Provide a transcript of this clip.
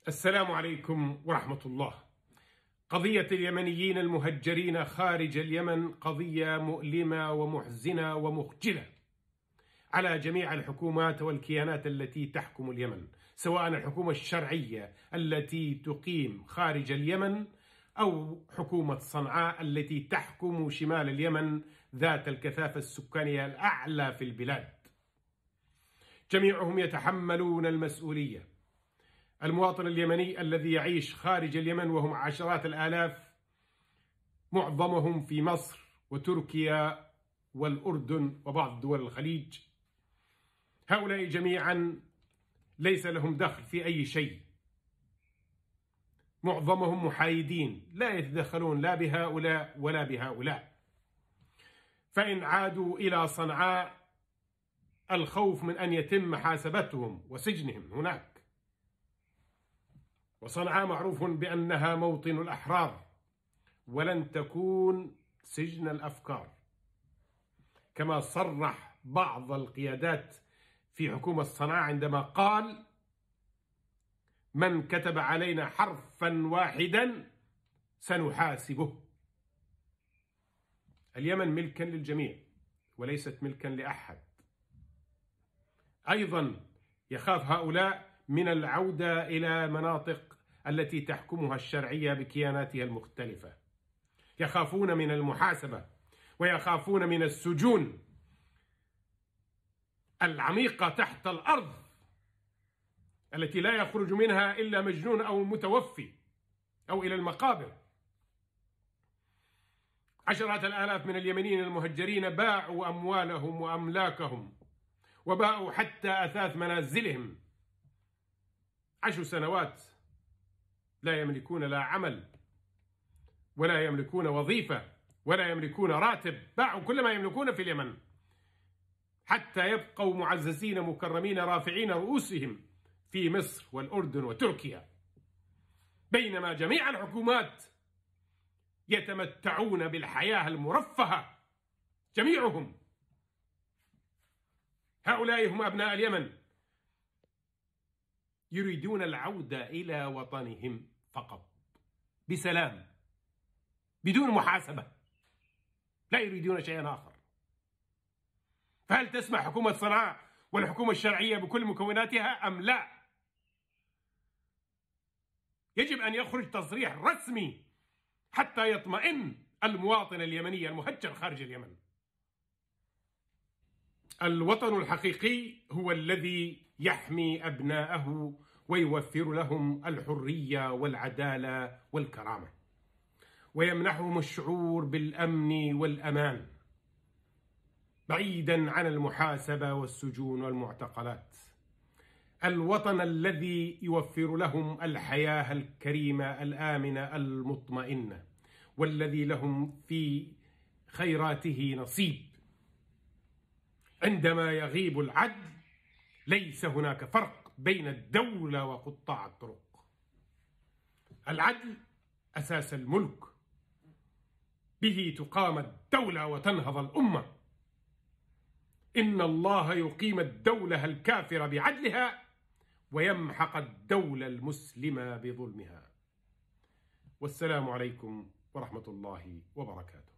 السلام عليكم ورحمة الله. قضية اليمنيين المهجرين خارج اليمن قضية مؤلمة ومحزنة ومخجلة على جميع الحكومات والكيانات التي تحكم اليمن، سواء الحكومة الشرعية التي تقيم خارج اليمن أو حكومة صنعاء التي تحكم شمال اليمن ذات الكثافة السكانية الأعلى في البلاد. جميعهم يتحملون المسؤولية. المواطن اليمني الذي يعيش خارج اليمن وهم عشرات الآلاف، معظمهم في مصر وتركيا والأردن وبعض دول الخليج، هؤلاء جميعا ليس لهم دخل في أي شيء، معظمهم محايدين لا يتدخلون لا بهؤلاء ولا بهؤلاء. فإن عادوا إلى صنعاء الخوف من أن يتم محاسبتهم وسجنهم هناك، وصنعاء معروف بأنها موطن الأحرار ولن تكون سجن الأفكار، كما صرح بعض القيادات في حكومة صنعاء عندما قال: من كتب علينا حرفا واحدا سنحاسبه. اليمن ملكا للجميع وليست ملكا لأحد. أيضا يخاف هؤلاء من العودة إلى مناطق التي تحكمها الشرعية بكياناتها المختلفة، يخافون من المحاسبة ويخافون من السجون العميقة تحت الأرض التي لا يخرج منها إلا مجنون أو متوفي أو إلى المقابر. عشرات الآلاف من اليمنيين المهجرين باعوا أموالهم وأملاكهم وباعوا حتى أثاث منازلهم. 10 سنوات لا يملكون لا عمل ولا يملكون وظيفة ولا يملكون راتب، باعوا كل ما يملكون في اليمن حتى يبقوا معززين مكرمين رافعين رؤوسهم في مصر والأردن وتركيا، بينما جميع الحكومات يتمتعون بالحياة المرفهة جميعهم. هؤلاء هم أبناء اليمن، يريدون العودة إلى وطنهم فقط بسلام بدون محاسبة، لا يريدون شيئا آخر. فهل تسمح حكومة صنعاء والحكومة الشرعية بكل مكوناتها أم لا؟ يجب أن يخرج تصريح رسمي حتى يطمئن المواطن اليمني المهجر خارج اليمن. الوطن الحقيقي هو الذي يحمي أبناءه ويوفر لهم الحرية والعدالة والكرامة، ويمنحهم الشعور بالأمن والأمان بعيدا عن المحاسبة والسجون والمعتقلات. الوطن الذي يوفر لهم الحياة الكريمة الآمنة المطمئنة، والذي لهم في خيراته نصيب. عندما يغيب العدل ليس هناك فرق بين الدولة وقطاع الطرق. العدل أساس الملك، به تقام الدولة وتنهض الأمة. إن الله يقيم الدولة الكافرة بعدلها ويمحق الدولة المسلمة بظلمها. والسلام عليكم ورحمة الله وبركاته.